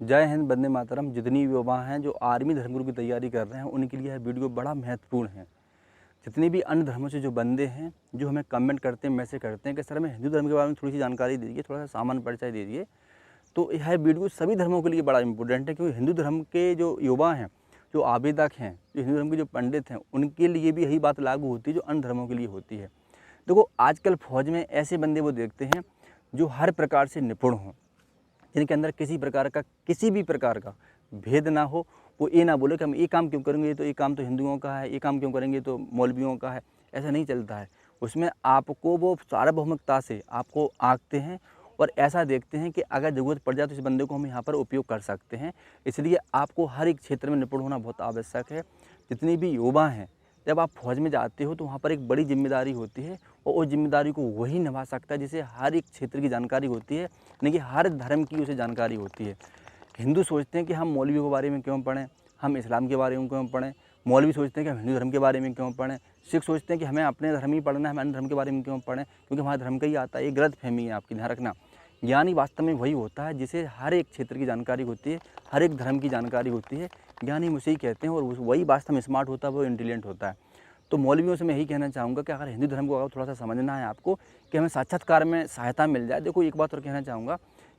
जय हिंद, वंदे मातरम। जितनी भी युवा हैं जो आर्मी धर्मगुरु की तैयारी कर रहे हैं उनके लिए यह वीडियो बड़ा महत्वपूर्ण है। जितने भी अन्य धर्मों से जो बंदे हैं जो हमें कमेंट करते हैं, मैसेज करते हैं कि सर हमें हिंदू धर्म के बारे में थोड़ी सी जानकारी दीजिए, थोड़ा सा सामान्य परिचय दीजिए, तो यह वीडियो सभी धर्मों के लिए बड़ा इंपॉर्टेंट है। क्योंकि हिंदू धर्म के जो युवा हैं, जो आवेदक हैं, जो हिंदू धर्म के जो पंडित हैं, उनके लिए भी यही बात लागू होती है जो अन्य धर्मों के लिए होती है। देखो, आजकल फौज में ऐसे बंदे वो देखते हैं जो हर प्रकार से निपुण हों, जिनके अंदर किसी भी प्रकार का भेद ना हो। वो ये ना बोले कि हम ये काम क्यों करेंगे, तो ये काम तो हिंदुओं का है, ये काम क्यों करेंगे तो मौलवियों का है। ऐसा नहीं चलता है। उसमें आपको वो सार्वभौमिकता से आपको आंकते हैं और ऐसा देखते हैं कि अगर ज़रूरत पड़ जाए तो इस बंदे को हम यहाँ पर उपयोग कर सकते हैं। इसलिए आपको हर एक क्षेत्र में निपुण होना बहुत आवश्यक है। जितनी भी युवा हैं, जब आप फौज में जाते हो तो वहाँ पर एक बड़ी जिम्मेदारी होती है और उस जिम्मेदारी को वही निभा सकता है जिसे हर एक क्षेत्र की जानकारी होती है, यानी कि हर धर्म की उसे जानकारी होती है। हिंदू सोचते हैं कि हम मौलवियों के बारे में क्यों पढ़ें, हम इस्लाम के बारे में क्यों पढ़ें। मौलवी सोचते हैं कि हम हिंदू धर्म के बारे में क्यों पढ़ें। सिख सोचते हैं कि हमें अपने धर्म ही पढ़ना है, हम अन्य धर्म के बारे में क्यों पढ़ें, क्योंकि हमारे धर्म का ही आता है। ये गलत फहमी है आपकी, ध्यान रखना। ज्ञानी वास्तव में वही होता है जिसे हर एक क्षेत्र की जानकारी होती है, हर एक धर्म की जानकारी होती है। ज्ञानी मुझे ही कहते हैं और वही वास्तव में स्मार्ट होता है, वो इंटेलिजेंट होता है। तो मौलवियों से मैं यही कहना चाहूँगा कि अगर हिंदू धर्म को अगर थोड़ा सा समझना है आपको कि हमें साक्षात्कार में सहायता मिल जाए। देखो, एक बात और कहना चाहूँगा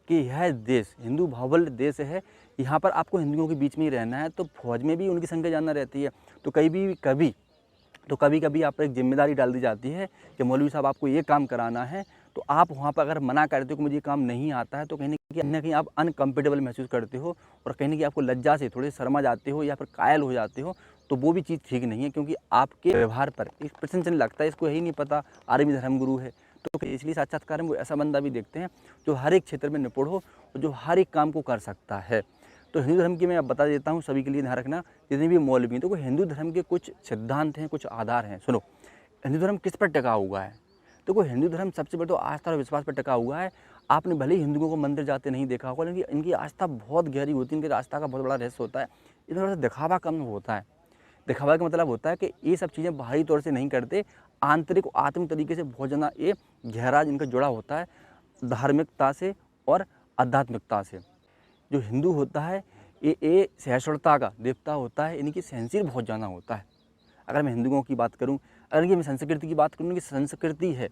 कि यह देश हिंदू बाहुल्य देश है। यहाँ पर आपको हिंदुओं के बीच में ही रहना है, तो फौज में भी उनकी संख्या ज़्यादा रहती है। तो कभी कभी आप पर एक जिम्मेदारी डाल दी जाती है कि मौलवी साहब आपको ये काम कराना है। तो आप वहाँ पर अगर मना करते हो कि मुझे ये काम नहीं आता है, तो कहीं ना कहीं आप अनकम्फर्टेबल महसूस करते हो और कहीं ना कहीं आपको लज्जा से थोड़े शर्मा जाते हो या फिर कायल हो जाते हो। तो वो भी चीज़ ठीक नहीं है, क्योंकि आपके व्यवहार पर एक पर्सन चलने लगता है, इसको यही नहीं पता आर्मी धर्मगुरु है। तो इसलिए साक्षात्कार में वो ऐसा बंदा भी देखते हैं जो हर एक क्षेत्र में निपुण हो और जो हर एक काम को कर सकता है। तो हिंदू धर्म की मैं अब बता देता हूँ, सभी के लिए ध्यान रखना, जितने भी मौलवी हैं। तो हिंदू धर्म के कुछ सिद्धांत हैं, कुछ आधार हैं। सुनो, हिंदू धर्म किस पर टिका हुआ है? देखो, हिंदू धर्म सबसे पहले तो आस्था और विश्वास पर टिका हुआ है। आपने भले ही हिंदुओं को मंदिर जाते नहीं देखा होगा, लेकिन इनकी आस्था बहुत गहरी होती है। इनकी आस्था का बहुत बड़ा रहस्य होता है। इधर थोड़ा सा दिखावा कम होता है। दिखावा का मतलब होता है कि ये सब चीज़ें बाहरी तौर से नहीं करते, आंतरिक आत्मिक तरीके से बहुत ज़्यादा ये गहरा इनका जुड़ा होता है धार्मिकता से और आध्यात्मिकता से। जो हिंदू होता है ये सहिष्णुता का देवता होता है। इनकी सहनशील बहुत ज़्यादा होता है। अगर मैं हिंदुओं की बात करूं, अगर इनकी मैं संस्कृति की बात करूं, इनकी संस्कृति है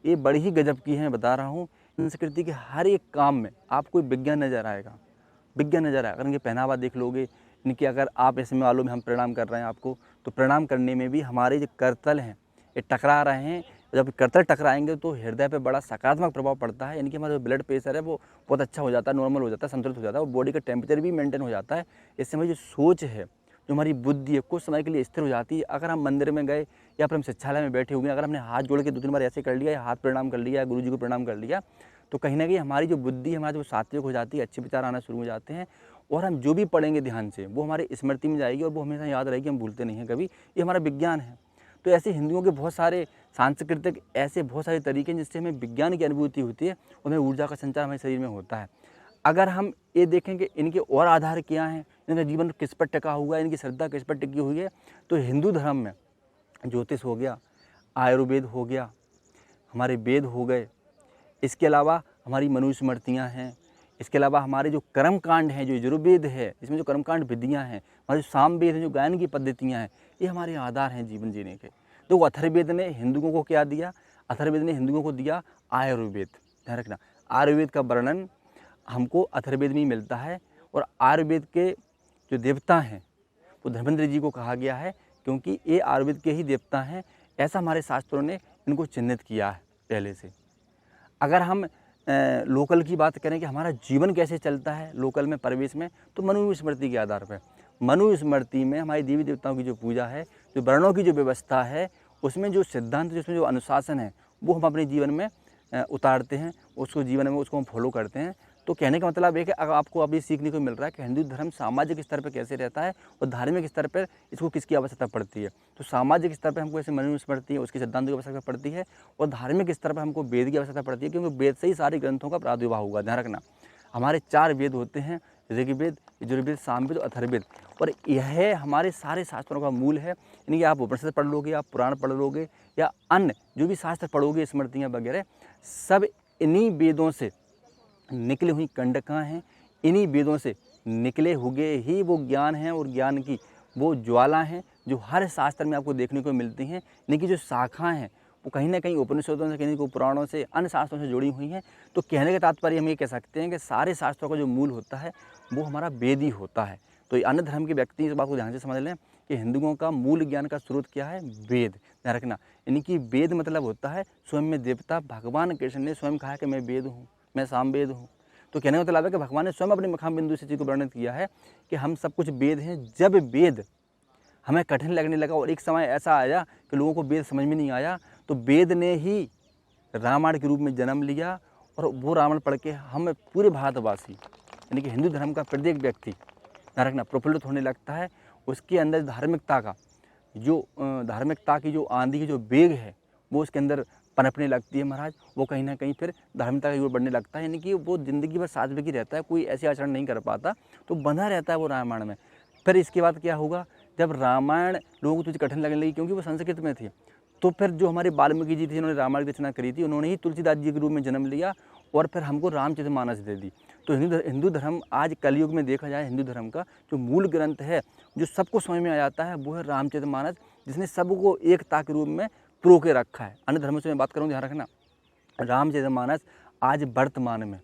ये बड़ी ही गजब की है, बता रहा हूँ। संस्कृति के हर एक काम में आपको विज्ञान नज़र आएगा, विज्ञान नज़र आएगा। अगर इनके पहनावा देख लोगे, इनकी अगर आप ऐसे मालूम में हम प्रणाम कर रहे हैं आपको, तो प्रणाम करने में भी हमारे जो करतल हैं ये टकरा रहे हैं। जब करतल टकराएंगे तो हृदय पे बड़ा सकारात्मक प्रभाव पड़ता है। यानी कि हमारा जो ब्लड प्रेशर है वो बहुत अच्छा हो जाता है, नॉर्मल हो जाता है, संतुलित हो जाता है, और बॉडी का टेम्परेचर भी मेंटेन हो जाता है। इससे हमारी जो सोच है, जो हमारी बुद्धि है, कुछ समय के लिए स्थिर हो जाती है। अगर हम मंदिर में गए या फिर हम शिक्षालय में बैठे हुए हैं, अगर हमने हाथ जोड़ के 2-3 बार ऐसे कर लिया या हाथ प्रणाम कर लिया या गुरु जी को प्रणाम कर लिया, तो कहीं ना कहीं हमारी जो बुद्धि हमारा जो सात्विक हो जाती है, अच्छे विचार आना शुरू हो जाते हैं। और हम जो भी पढ़ेंगे ध्यान से वो हमारे स्मृति में जाएगी और वो हमेशा याद रहेगी, हम भूलते नहीं हैं कभी। ये हमारा विज्ञान है। तो ऐसे हिंदुओं के बहुत सारे सांस्कृतिक ऐसे बहुत सारे तरीके हैं जिससे हमें विज्ञान की अनुभूति होती है और हमें ऊर्जा का संचार हमारे शरीर में होता है। अगर हम ये देखें कि इनके और आधार क्या हैं, इनका जीवन किस पर टिका हुआ है, इनकी श्रद्धा किस पर टिकी हुई है, तो हिंदू धर्म में ज्योतिष हो गया, आयुर्वेद हो गया, हमारे वेद हो गए, इसके अलावा हमारी मनुस्मृतियाँ हैं, इसके अलावा हमारे जो कर्मकांड हैं, जो यजुर्वेद है इसमें जो कर्मकांड विधियाँ हैं, हमारे जो सामवेद हैं, जो गायन की पद्धतियाँ हैं, ये हमारे आधार हैं जीवन जीने के। तो अथर्ववेद ने हिंदुओं को क्या दिया? अथर्ववेद ने हिंदुओं को दिया आयुर्वेद। ध्यान रखना, आयुर्वेद का वर्णन हमको अथर्ववेद में ही मिलता है। और आयुर्वेद के जो देवता हैं वो धर्मेंद्र जी को कहा गया है, क्योंकि ये आयुर्वेद के ही देवता हैं। ऐसा हमारे शास्त्रों ने इनको चिन्हित किया है पहले से। अगर हम लोकल की बात करें कि हमारा जीवन कैसे चलता है लोकल में, परिवेश में, तो मनुस्मृति के आधार पर। मनुस्मृति में हमारी देवी देवताओं की जो पूजा है, जो वर्णों की जो व्यवस्था है, उसमें जो सिद्धांत, जिसमें जो अनुशासन है, वो हम अपने जीवन में उतारते हैं, उसको जीवन में उसको हम फॉलो करते हैं। तो कहने का मतलब है कि अगर आपको अभी सीखने को मिल रहा है कि हिंदू धर्म सामाजिक स्तर पर कैसे रहता है और धार्मिक स्तर पर इसको किसकी आवश्यकता पड़ती है। तो सामाजिक स्तर पर हमको ऐसे मनुस्मृति है उसकी सिद्धांतों की आवश्यकता पड़ती है, और धार्मिक स्तर पर हमको वेद की आवश्यकता पड़ती है, क्योंकि वेद से ही सारे ग्रंथों का प्रादुर्भाव होगा। ध्यान रखना, हमारे 4 वेद होते हैं, ऋग्वेद, यजुर्वेद, सामवेद और अथर्ववेद, और यह हमारे सारे शास्त्रों का मूल है। यानी कि आप उपनिषद पढ़ लोगे, आप पुराण पढ़ लोगे, या अन्य जो भी शास्त्र पढ़ोगे, स्मृतियाँ वगैरह, सब इन्हीं वेदों से निकली हुई कंडकाएँ हैं, इन्हीं वेदों से निकले हुए ही वो ज्ञान हैं और ज्ञान की वो ज्वाला हैं जो हर शास्त्र में आपको देखने को मिलती हैं। इनकी जो शाखाएँ हैं वो कहीं न कहीं उपनिषदों से, कहीं को पुराणों से, अन्य शास्त्रों से जुड़ी हुई हैं। तो कहने का तात्पर्य हम ये कह सकते हैं कि सारे शास्त्रों का जो मूल होता है वो हमारा वेद ही होता है। तो अन्य धर्म के व्यक्ति इस बात को ध्यान से समझ लें कि हिंदुओं का मूल ज्ञान का स्रोत क्या है? वेद। ध्यान रखना, इनकी वेद मतलब होता है स्वयं में देवता। भगवान कृष्ण ने स्वयं कहा कि मैं वेद हूँ, मैं सामवेद हूँ। तो कहने का मतलब है कि भगवान ने स्वयं अपने मखाम बिंदु से चीज़ को वर्णित किया है कि हम सब कुछ वेद हैं। जब वेद हमें कठिन लगने लगा और एक समय ऐसा आया कि लोगों को वेद समझ में नहीं आया, तो वेद ने ही रामायण के रूप में जन्म लिया और वो रामायण पढ़ के हम पूरे भारतवासी यानी कि हिंदू धर्म का प्रत्येक व्यक्ति ध्यान रखना प्रफुल्लित होने लगता है। उसके अंदर धार्मिकता की जो आंधी की जो वेग है वो उसके अंदर पनपने लगती है महाराज। वो कहीं ना कहीं फिर धार्मिकता की ओर बढ़ने लगता है, यानी कि वो ज़िंदगी भर सात्विक रहता है, कोई ऐसे आचरण नहीं कर पाता, तो बंधा रहता है वो रामायण में। फिर इसके बाद क्या होगा, जब रामायण लोगों को तुझे कठिन लगने लगी क्योंकि वो संस्कृत में थी, तो फिर जो हमारे वाल्मीकि जी थे जिन्होंने रामायण की रचना करी थी, उन्होंने ही तुलसीदास जी के रूप में जन्म लिया और फिर हमको रामचरितमानस दे दी। तो हिंदू धर्म आज कलयुग में देखा जाए, हिंदू धर्म का जो मूल ग्रंथ है जो सबको समझ में आ जाता है वो है रामचरितमानस, जिसने सबको एकता के रूप में प्रो के रखा है। अन्य धर्मों से मैं बात करूँ, ध्यान रखना, रामचरितमानस आज वर्तमान में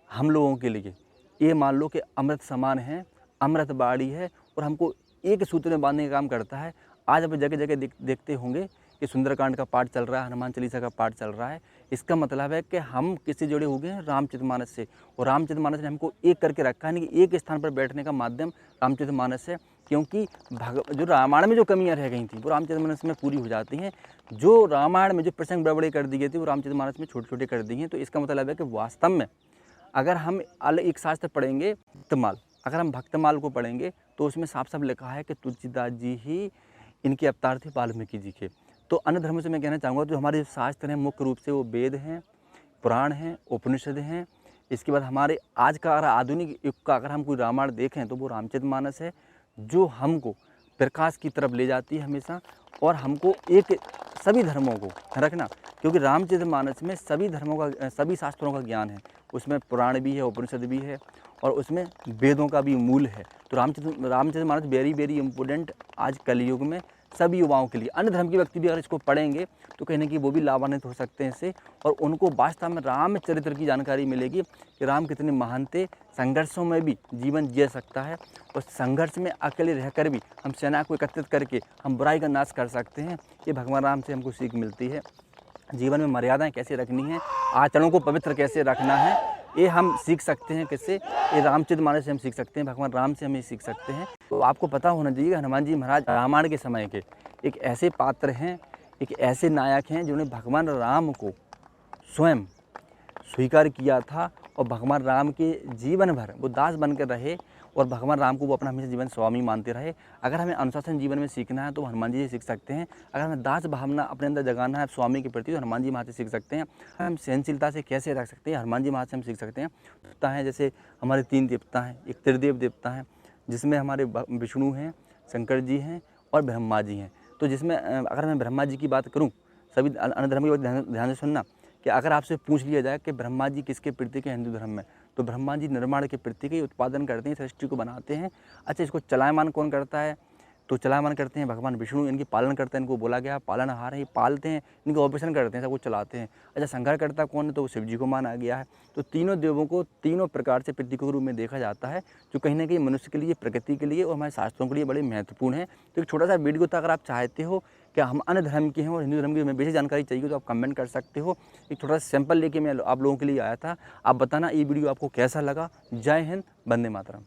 हम लोगों के लिए ये मान लो कि अमृत समान है, अमृत बाड़ी है और हमको एक सूत्र में बांधने का काम करता है। आज आप जगह जगह देखते होंगे कि सुंदरकांड का पाठ चल रहा है, हनुमान चालीसा का पाठ चल रहा है। इसका मतलब है कि हम किससे जुड़े हो गए हैं? रामचरितमानस से। और रामचरितमानस ने हमको एक करके रखा है, यानी कि एक स्थान पर बैठने का माध्यम रामचरितमानस है, क्योंकि जो रामायण में जो कमियां रह गई थी वो रामचरितमानस में पूरी हो जाती हैं। जो रामायण में जो प्रसंग बड़े कर दिए थे वो रामचरितमानस में छोटे छोटे कर दिए हैं। तो इसका मतलब है कि वास्तव में अगर हम अलग एक शास्त्र पढ़ेंगे भक्तमाल, अगर हम भक्तमाल को पढ़ेंगे तो उसमें साफ साफ लिखा है कि तुलसीदास जी ही इनके अवतार थे, वाल्मीकि जी के। तो अन्य धर्मों से मैं कहना चाहूँगा जो हमारे शास्त्र हैं मुख्य रूप से वो वेद हैं, पुराण हैं, उपनिषद हैं। इसके बाद हमारे आज का अगर आधुनिक युग का अगर हम कोई रामायण देखें तो वो रामचरितमानस है, जो हमको प्रकाश की तरफ ले जाती है हमेशा और हमको एक सभी धर्मों को रखना, क्योंकि रामचरितमानस में सभी धर्मों का, सभी शास्त्रों का ज्ञान है। उसमें पुराण भी है, उपनिषद भी है और उसमें वेदों का भी मूल है। तो रामचरितमानस वेरी वेरी इंपॉर्टेंट आज कलयुग में सभी युवाओं के लिए। अन्य धर्म के व्यक्ति भी अगर इसको पढ़ेंगे तो कहीं ना कहीं वो भी लाभान्वित हो सकते हैं इससे, और उनको वास्तव में रामचरित्र की जानकारी मिलेगी कि राम कितने महान थे, संघर्षों में भी जीवन जी सकता है और संघर्ष में अकेले रहकर भी हम सेना को एकत्रित करके हम बुराई का नाश कर सकते हैं। ये भगवान राम से हमको सीख मिलती है। जीवन में मर्यादाएं कैसे रखनी है, आचरणों को पवित्र कैसे रखना है, ये हम सीख सकते हैं किससे? ये रामचरितमानस से हम सीख सकते हैं, भगवान राम से हम ये सीख सकते हैं। तो आपको पता होना चाहिए हनुमान जी महाराज रामायण के समय के एक ऐसे पात्र हैं, एक ऐसे नायक हैं जिन्होंने भगवान राम को स्वयं स्वीकार किया था और भगवान राम के जीवन भर वो दास बनकर रहे और भगवान राम को वो अपना हमेशा जीवन स्वामी मानते रहे। अगर हमें अनुशासन जीवन में सीखना है तो हनुमान जी से सीख सकते हैं। अगर हमें दास भावना अपने अंदर जगाना है स्वामी के प्रति तो हनुमान जी महाराज से सीख सकते हैं। हम सहनशीलता से कैसे रख सकते हैं, हनुमान जी महाराज से हम सीख सकते हैं। देवता हैं, जैसे हमारे 3 देवता हैं, एक त्रिदेव देवता हैं जिसमें हमारे विष्णु हैं, शंकर जी हैं और ब्रह्मा जी हैं। तो जिसमें अगर मैं ब्रह्मा जी की बात करूँ, सभी अन्य धर्म की बात ध्यान से सुनना, कि अगर आपसे पूछ लिया जाए कि ब्रह्मा जी किसके प्रतीक है हिंदू धर्म में, तो ब्रह्मा जी निर्माण के प्रतीक ही उत्पादन करते हैं, सृष्टि को बनाते हैं। अच्छा, इसको चलायमान कौन करता है? तो चलायमान करते हैं भगवान विष्णु, इनकी पालन करते हैं। इनको बोला गया पालनहार है, ये पालते हैं, इनके ऑपरेशन करते हैं, सब कुछ चलाते हैं। अच्छा, संहार करता कौन है? तो वो शिव जी को माना गया है। तो तीनों देवों को तीनों प्रकार से प्रतीकों के रूप में देखा जाता है, जो कहीं ना कहीं मनुष्य के लिए, प्रकृति के लिए और हमारे शास्त्रों के लिए बड़े महत्वपूर्ण है। तो एक छोटा सा वीडियो था, अगर आप चाहते हो कि हम अन्य धर्म के हैं और हिंदू धर्म की हमें बेसिक जानकारी चाहिए तो आप कमेंट कर सकते हो। एक छोटा सा सैंपल लेके मैं आप लोगों के लिए आया था। आप बताना ये वीडियो आपको कैसा लगा। जय हिंद, वंदे मातरम।